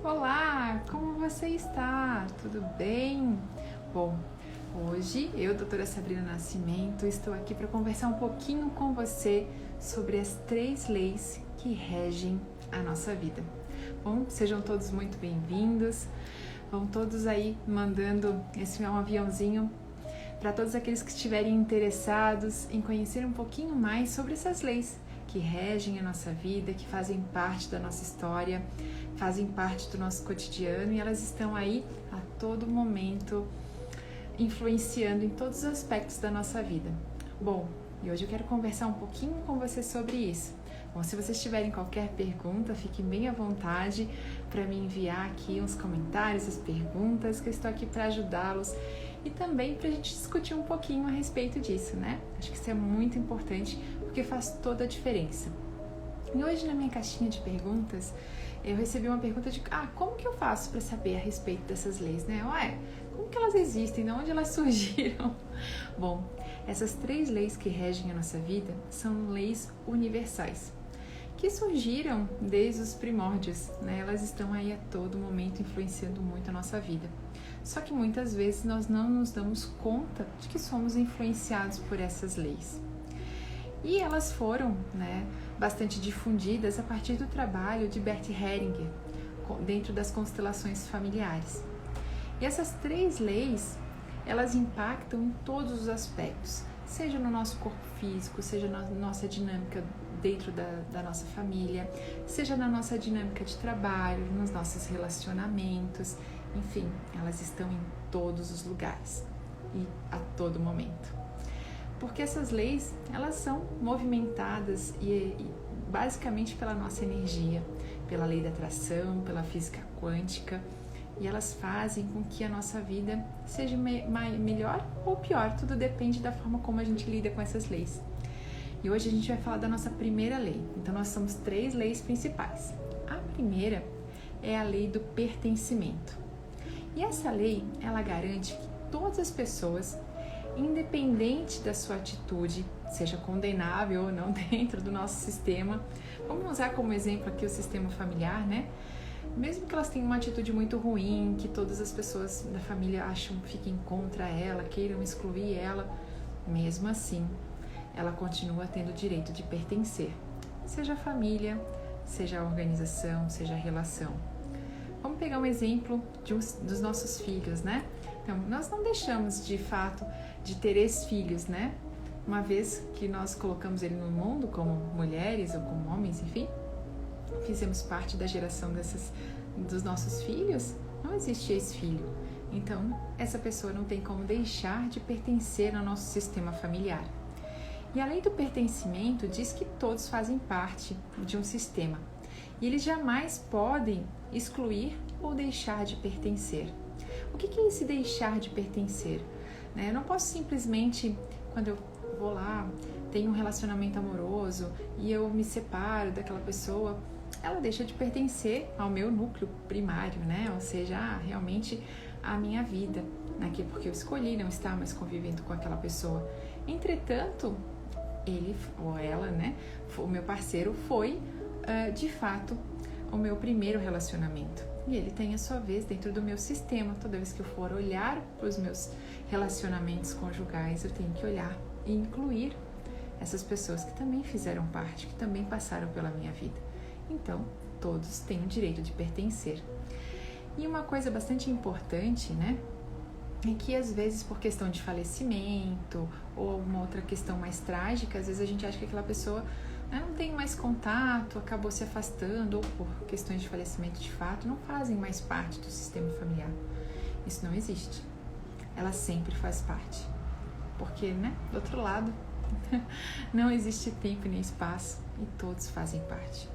Olá, como você está? Tudo bem? Bom, hoje eu, doutora Sabrina Nascimento, estou aqui para conversar um pouquinho com você sobre as 3 leis que regem a nossa vida. Bom, sejam todos muito bem-vindos. Vão todos aí mandando esse aviãozinho para todos aqueles que estiverem interessados em conhecer um pouquinho mais sobre essas leis que regem a nossa vida, que fazem parte da nossa história, fazem parte do nosso cotidiano e elas estão aí a todo momento influenciando em todos os aspectos da nossa vida. Bom, e hoje eu quero conversar um pouquinho com você sobre isso. Bom, se vocês tiverem qualquer pergunta, fiquem bem à vontade para me enviar aqui uns comentários, as perguntas, que eu estou aqui para ajudá-los e também para a gente discutir um pouquinho a respeito disso, né? Acho que isso é muito importante porque faz toda a diferença. E hoje na minha caixinha de perguntas, eu recebi uma pergunta de como que eu faço para saber a respeito dessas leis, né? Como que elas existem? De onde elas surgiram? Bom, essas 3 leis que regem a nossa vida são leis universais, que surgiram desde os primórdios, né? Elas estão aí a todo momento influenciando muito a nossa vida. Só que muitas vezes nós não nos damos conta de que somos influenciados por essas leis. E elas foram, bastante difundidas a partir do trabalho de Bert Hellinger, dentro das constelações familiares. E essas 3 leis, elas impactam em todos os aspectos, seja no nosso corpo físico, seja na nossa dinâmica dentro da nossa família, seja na nossa dinâmica de trabalho, nos nossos relacionamentos, enfim, elas estão em todos os lugares e a todo momento. Porque essas leis, elas são movimentadas e basicamente pela nossa energia, pela lei da atração, pela física quântica, e elas fazem com que a nossa vida seja melhor ou pior, tudo depende da forma como a gente lida com essas leis. E hoje a gente vai falar da nossa primeira lei. Então nós temos 3 leis principais. A primeira é a lei do pertencimento. E essa lei, ela garante que todas as pessoas, independente da sua atitude, seja condenável ou não dentro do nosso sistema, vamos usar como exemplo aqui o sistema familiar, né? Mesmo que elas tenham uma atitude muito ruim, que todas as pessoas da família fiquem contra ela, queiram excluir ela, mesmo assim, ela continua tendo o direito de pertencer, seja a família, seja a organização, seja a relação. Vamos pegar um exemplo dos nossos filhos, né? Então, nós não deixamos, de fato, de ter ex-filhos, né? Uma vez que nós colocamos ele no mundo como mulheres ou como homens, enfim, fizemos parte da geração dos nossos filhos, não existe ex-filho. Então, essa pessoa não tem como deixar de pertencer ao nosso sistema familiar. E a lei do pertencimento diz que todos fazem parte de um sistema e eles jamais podem excluir ou deixar de pertencer. O que é esse deixar de pertencer? Eu não posso simplesmente, quando eu vou lá, tenho um relacionamento amoroso e eu me separo daquela pessoa, ela deixa de pertencer ao meu núcleo primário, Ou seja, realmente a minha vida, porque eu escolhi não estar mais convivendo com aquela pessoa. Entretanto, ele ou ela, o meu parceiro foi, de fato, o meu primeiro relacionamento. E ele tem a sua vez dentro do meu sistema. Toda vez que eu for olhar para os meus relacionamentos conjugais, eu tenho que olhar e incluir essas pessoas que também fizeram parte, que também passaram pela minha vida. Então, todos têm o direito de pertencer. E uma coisa bastante importante, é que às vezes por questão de falecimento ou alguma outra questão mais trágica, às vezes a gente acha que aquela pessoa não tem mais contato, acabou se afastando, ou por questões de falecimento de fato, não fazem mais parte do sistema familiar. Isso não existe. Ela sempre faz parte. Porque, do outro lado, não existe tempo nem espaço e todos fazem parte.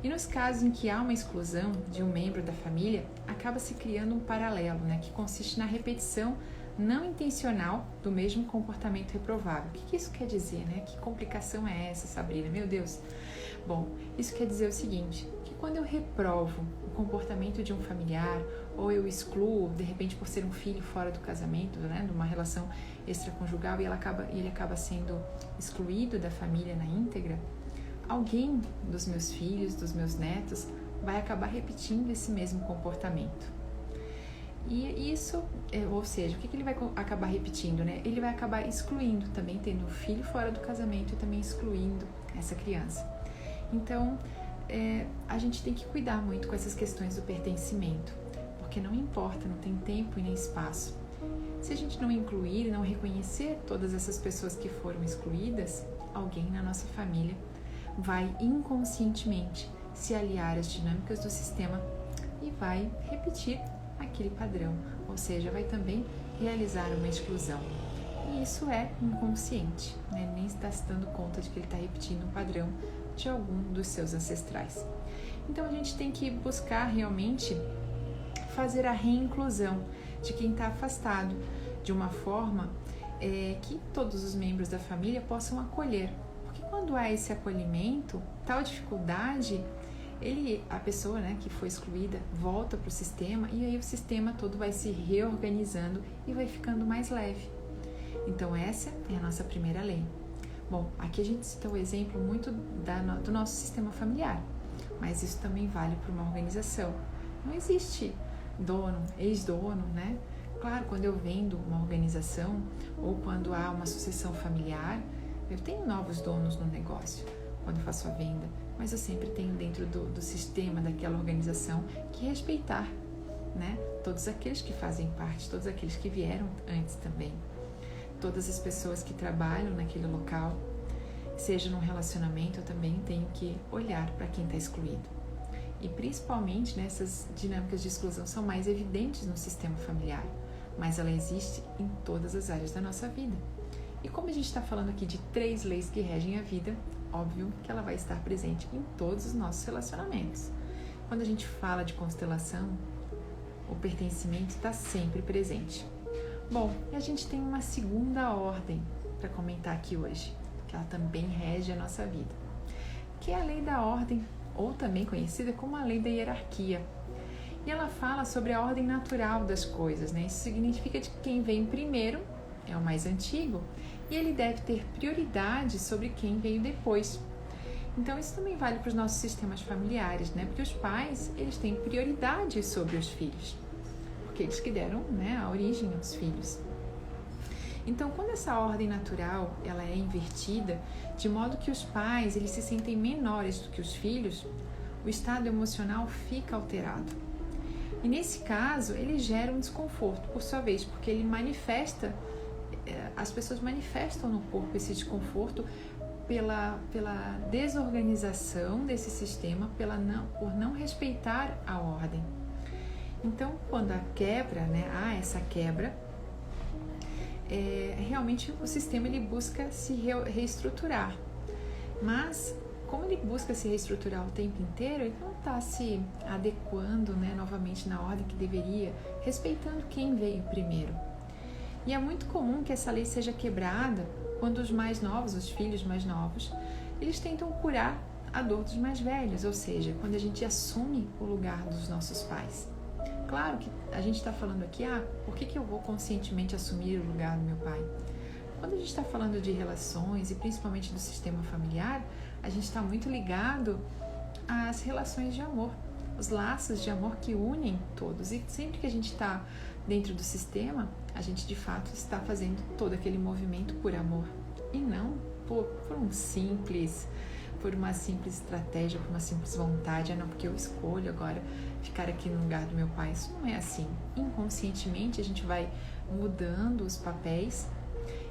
E nos casos em que há uma exclusão de um membro da família, acaba se criando um paralelo, que consiste na repetição não intencional do mesmo comportamento reprovável. O que isso quer dizer, Que complicação é essa, Sabrina? Meu Deus! Bom, isso quer dizer o seguinte, que quando eu reprovo o comportamento de um familiar, ou eu excluo, de repente por ser um filho fora do casamento, de uma relação extraconjugal, e ele acaba sendo excluído da família na íntegra, alguém dos meus filhos, dos meus netos, vai acabar repetindo esse mesmo comportamento. E isso, ou seja, o que ele vai acabar repetindo, né? Ele vai acabar excluindo, também tendo um filho fora do casamento e também excluindo essa criança. Então, a gente tem que cuidar muito com essas questões do pertencimento, porque não importa, não tem tempo e nem espaço. Se a gente não incluir e não reconhecer todas essas pessoas que foram excluídas, alguém na nossa família vai inconscientemente se aliar às dinâmicas do sistema e vai repetir aquele padrão, ou seja, vai também realizar uma exclusão. E isso é inconsciente, né? Nem está se dando conta de que ele está repetindo um padrão de algum dos seus ancestrais. Então a gente tem que buscar realmente fazer a reinclusão de quem está afastado, de uma forma que todos os membros da família possam acolher. Porque quando há esse acolhimento, tal dificuldade, a pessoa, né, que foi excluída volta para o sistema e aí o sistema todo vai se reorganizando e vai ficando mais leve. Então essa é a nossa primeira lei. Bom, aqui a gente cita o exemplo muito do nosso sistema familiar, mas isso também vale para uma organização. Não existe dono, ex-dono, né? Claro, quando eu vendo uma organização ou quando há uma sucessão familiar, eu tenho novos donos no negócio quando eu faço a venda, mas eu sempre tenho dentro do sistema daquela organização que respeitar, né? Todos aqueles que fazem parte, todos aqueles que vieram antes também, todas as pessoas que trabalham naquele local, seja num relacionamento, eu também tenho que olhar para quem está excluído. E principalmente nessas dinâmicas de exclusão são mais evidentes no sistema familiar, mas ela existe em todas as áreas da nossa vida. E como a gente está falando aqui de 3 leis que regem a vida, óbvio que ela vai estar presente em todos os nossos relacionamentos. Quando a gente fala de constelação, o pertencimento está sempre presente. Bom, e a gente tem uma segunda ordem para comentar aqui hoje, que ela também rege a nossa vida, que é a lei da ordem, ou também conhecida como a lei da hierarquia. E ela fala sobre a ordem natural das coisas, né? Isso significa que quem vem primeiro é o mais antigo e ele deve ter prioridade sobre quem veio depois. Então isso também vale para os nossos sistemas familiares, né? Porque os pais, eles têm prioridade sobre os filhos, porque eles que deram, né, a origem aos filhos. Então, quando essa ordem natural ela é invertida, de modo que os pais eles se sentem menores do que os filhos, o estado emocional fica alterado. E nesse caso, ele gera um desconforto, por sua vez, porque ele as pessoas manifestam no corpo esse desconforto pela desorganização desse sistema, por não respeitar a ordem. Então, quando há essa quebra, realmente o sistema ele busca se reestruturar, mas como ele busca se reestruturar o tempo inteiro, ele não está se adequando, né, novamente na ordem que deveria, respeitando quem veio primeiro. E é muito comum que essa lei seja quebrada quando os mais novos, os filhos mais novos, eles tentam curar a dor dos mais velhos, ou seja, quando a gente assume o lugar dos nossos pais. Claro que a gente está falando aqui, por que eu vou conscientemente assumir o lugar do meu pai? Quando a gente está falando de relações e principalmente do sistema familiar, a gente está muito ligado às relações de amor, os laços de amor que unem todos. E sempre que a gente está dentro do sistema, a gente de fato está fazendo todo aquele movimento por amor e não por uma simples estratégia, por uma simples vontade, não, porque eu escolho agora ficar aqui no lugar do meu pai. Isso não é assim. Inconscientemente a gente vai mudando os papéis,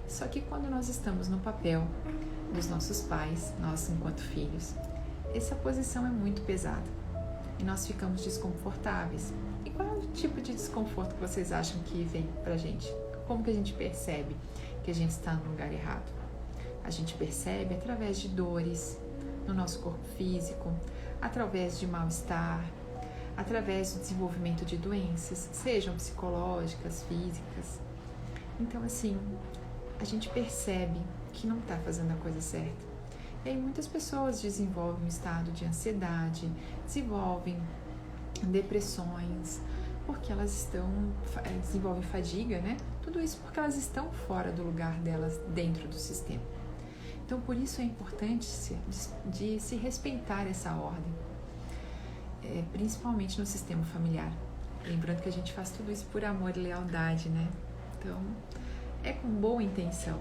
só que quando nós estamos no papel dos nossos pais, nós enquanto filhos, essa posição é muito pesada e nós ficamos desconfortáveis. E qual é o tipo de desconforto que vocês acham que vem pra gente? Como que a gente percebe que a gente está no lugar errado? A gente percebe através de dores no nosso corpo físico, através de mal-estar, através do desenvolvimento de doenças, sejam psicológicas, físicas. Então, assim, a gente percebe que não está fazendo a coisa certa. E aí muitas pessoas desenvolvem um estado de ansiedade, desenvolvem depressões, porque elas desenvolvem fadiga, né? Tudo isso porque elas estão fora do lugar delas dentro do sistema. Então, por isso é importante de se respeitar essa ordem. principalmente no sistema familiar. Lembrando que a gente faz tudo isso por amor e lealdade, né? Então, é com boa intenção,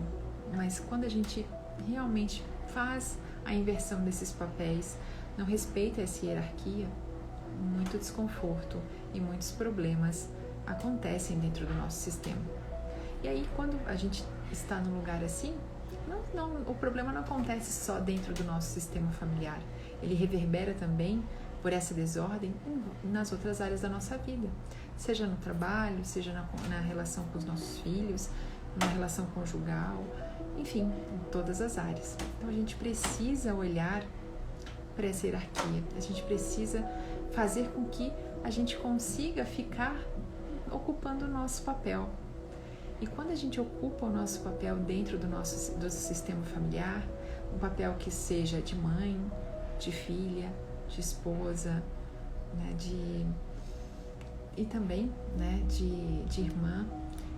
mas quando a gente realmente faz a inversão desses papéis, não respeita essa hierarquia, muito desconforto e muitos problemas acontecem dentro do nosso sistema. E aí, quando a gente está num lugar assim, o problema não acontece só dentro do nosso sistema familiar, ele reverbera também por essa desordem nas outras áreas da nossa vida, seja no trabalho, seja na relação com os nossos filhos, na relação conjugal, enfim, em todas as áreas. Então a gente precisa olhar para essa hierarquia, a gente precisa fazer com que a gente consiga ficar ocupando o nosso papel. E quando a gente ocupa o nosso papel dentro do sistema familiar, um papel que seja de mãe, de filha, de esposa, né, e também, né, de irmã,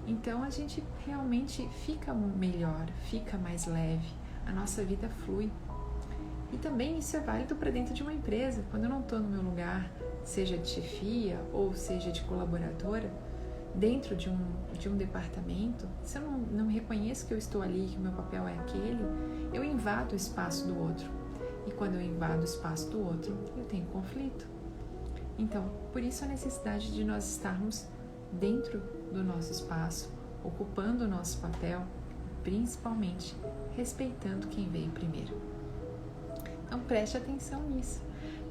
então a gente realmente fica melhor, fica mais leve, a nossa vida flui. E também isso é válido para dentro de uma empresa. Quando eu não estou no meu lugar, seja de chefia ou seja de colaboradora, dentro de um departamento, se eu não reconheço que eu estou ali, que o meu papel é aquele, eu invado o espaço do outro. E quando eu invado o espaço do outro, eu tenho conflito. Então, por isso a necessidade de nós estarmos dentro do nosso espaço, ocupando o nosso papel, principalmente respeitando quem veio primeiro. Então, preste atenção nisso.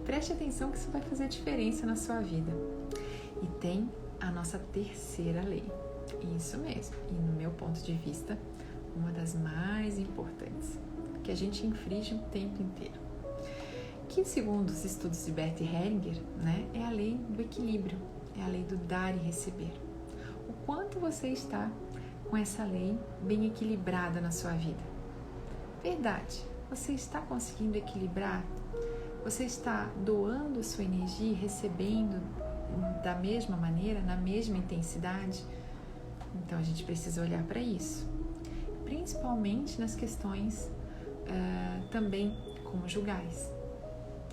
Preste atenção que isso vai fazer diferença na sua vida. E tem a nossa terceira lei. Isso mesmo. E no meu ponto de vista, uma das mais importantes, que a gente infringe o tempo inteiro. Que, segundo os estudos de Bert Hellinger, né, é a lei do equilíbrio, é a lei do dar e receber. O quanto você está com essa lei bem equilibrada na sua vida? Verdade, você está conseguindo equilibrar? Você está doando sua energia e recebendo da mesma maneira, na mesma intensidade? Então a gente precisa olhar para isso, principalmente nas questões também conjugais.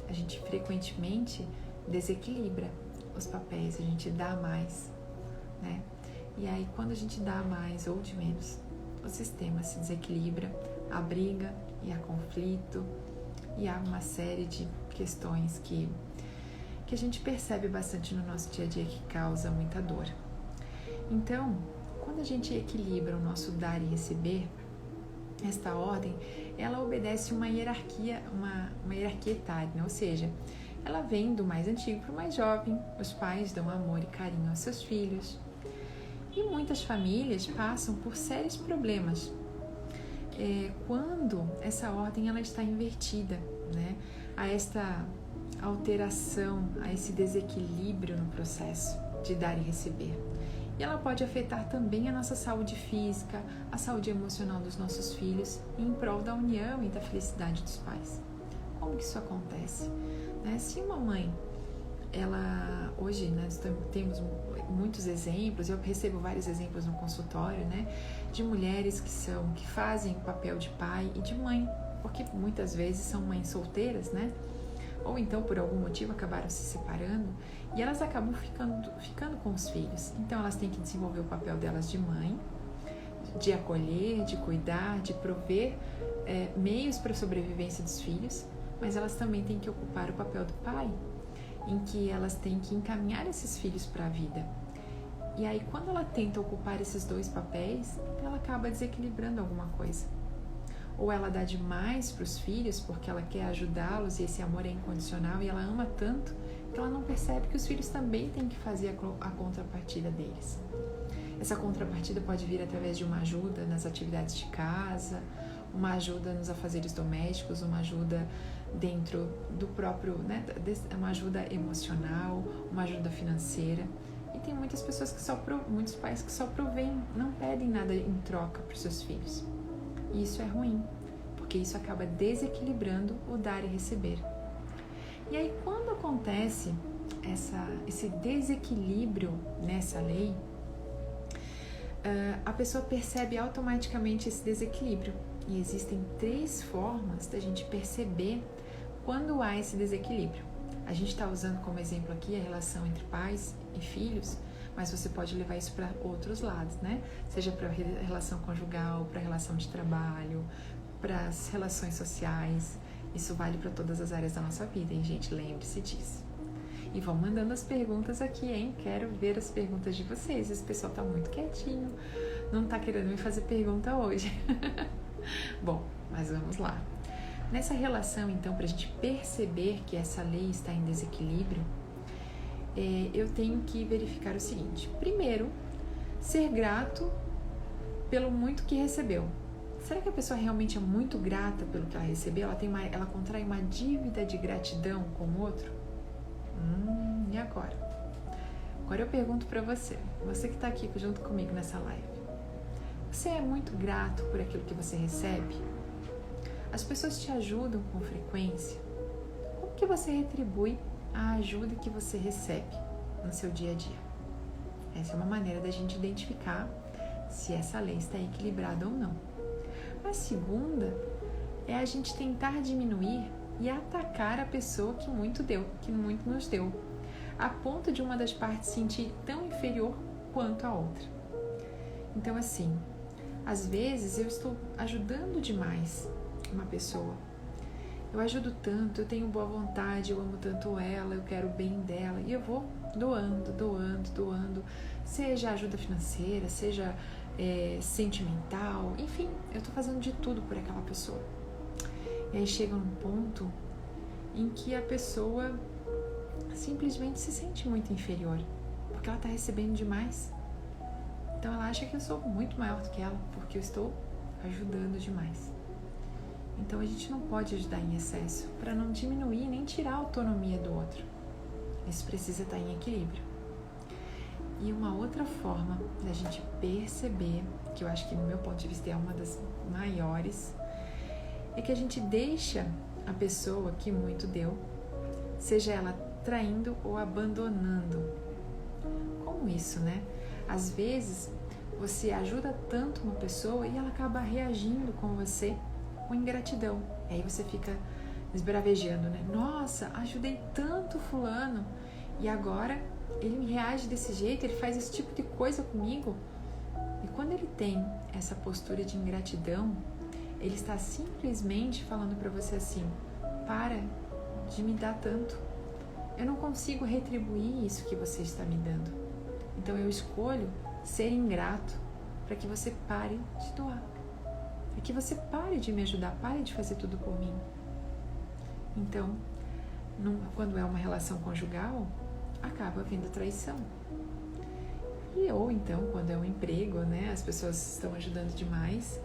A gente frequentemente desequilibra os papéis, a gente dá mais, né? E aí quando a gente dá mais ou de menos, o sistema se desequilibra, há briga e há conflito e há uma série de questões que a gente percebe bastante no nosso dia a dia que causa muita dor. Então, quando a gente equilibra o nosso dar e receber, esta ordem, ela obedece uma hierarquia etária, né? Ou seja, ela vem do mais antigo para o mais jovem. Os pais dão amor e carinho aos seus filhos. E muitas famílias passam por sérios problemas quando essa ordem ela está invertida, né? A esta alteração, a esse desequilíbrio no processo de dar e receber. E ela pode afetar também a nossa saúde física, a saúde emocional dos nossos filhos, em prol da união e da felicidade dos pais. Como que isso acontece? Se uma mãe, hoje nós temos muitos exemplos, eu recebo vários exemplos no consultório, né, de mulheres que fazem o papel de pai e de mãe, porque muitas vezes são mães solteiras, né? Ou então por algum motivo acabaram se separando e elas acabam ficando com os filhos. Então elas têm que desenvolver o papel delas de mãe, de acolher, de cuidar, de prover meios para a sobrevivência dos filhos, mas elas também têm que ocupar o papel do pai, em que elas têm que encaminhar esses filhos para a vida. E aí quando ela tenta ocupar esses dois papéis, ela acaba desequilibrando alguma coisa. Ou ela dá demais para os filhos porque ela quer ajudá-los e esse amor é incondicional e ela ama tanto que ela não percebe que os filhos também têm que fazer a contrapartida deles. Essa contrapartida pode vir através de uma ajuda nas atividades de casa, uma ajuda nos afazeres domésticos, uma ajuda dentro do próprio, né, uma ajuda emocional, uma ajuda financeira. E tem muitas pessoas muitos pais que só provêm, não pedem nada em troca para os seus filhos. E isso é ruim, porque isso acaba desequilibrando o dar e receber. E aí, quando acontece esse desequilíbrio nessa lei, a pessoa percebe automaticamente esse desequilíbrio. E existem 3 formas da gente perceber quando há esse desequilíbrio. A gente está usando como exemplo aqui a relação entre pais e filhos, mas você pode levar isso para outros lados, né? Seja para a relação conjugal, para a relação de trabalho, para as relações sociais. Isso vale para todas as áreas da nossa vida, hein, gente? Lembre-se disso. E vão mandando as perguntas aqui, hein? Quero ver as perguntas de vocês. Esse pessoal tá muito quietinho, não tá querendo me fazer pergunta hoje. Bom, mas vamos lá. Nessa relação, então, para a gente perceber que essa lei está em desequilíbrio, eu tenho que verificar o seguinte. Primeiro, ser grato pelo muito que recebeu. Será que a pessoa realmente é muito grata pelo que ela recebeu? Ela contrai uma dívida de gratidão com o outro? E agora? Agora eu pergunto para você que está aqui junto comigo nessa live. Você é muito grato por aquilo que você recebe? As pessoas te ajudam com frequência? Como que você retribui a ajuda que você recebe no seu dia a dia? Essa é uma maneira da gente identificar se essa lei está equilibrada ou não. A segunda é a gente tentar diminuir e atacar a pessoa que muito nos deu, a ponto de uma das partes se sentir tão inferior quanto a outra. Então, assim, às vezes eu estou ajudando demais uma pessoa. Eu ajudo tanto, eu tenho boa vontade, eu amo tanto ela, eu quero o bem dela, e eu vou doando, seja ajuda financeira, seja sentimental, enfim, eu estou fazendo de tudo por aquela pessoa. E aí chega um ponto em que a pessoa simplesmente se sente muito inferior, porque ela está recebendo demais. Então ela acha que eu sou muito maior do que ela, porque eu estou ajudando demais. Então a gente não pode ajudar em excesso, para não diminuir nem tirar a autonomia do outro. Isso precisa estar em equilíbrio. E uma outra forma da gente perceber, que eu acho que no meu ponto de vista é uma das maiores, é que a gente deixa a pessoa que muito deu, seja ela traindo ou abandonando. Como isso, né? Às vezes você ajuda tanto uma pessoa e ela acaba reagindo com você com ingratidão. Aí você fica esbravejando, né? Nossa, ajudei tanto fulano e agora ele me reage desse jeito, ele faz esse tipo de coisa comigo. E quando ele tem essa postura de ingratidão, ele está simplesmente falando para você assim: para de me dar tanto. Eu não consigo retribuir isso que você está me dando. Então eu escolho ser ingrato para que você pare de doar. Para que você pare de me ajudar, pare de fazer tudo por mim. Então, quando é uma relação conjugal, acaba vindo traição. Ou então, quando é um emprego, né, as pessoas estão ajudando demais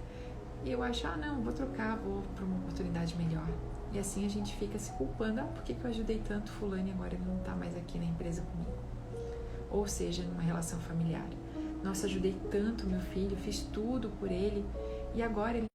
e eu acho, não, vou trocar, vou para uma oportunidade melhor. E assim a gente fica se culpando, por que eu ajudei tanto fulano e agora ele não está mais aqui na empresa comigo? Ou seja, numa relação familiar. Nossa, ajudei tanto meu filho, fiz tudo por ele e agora ele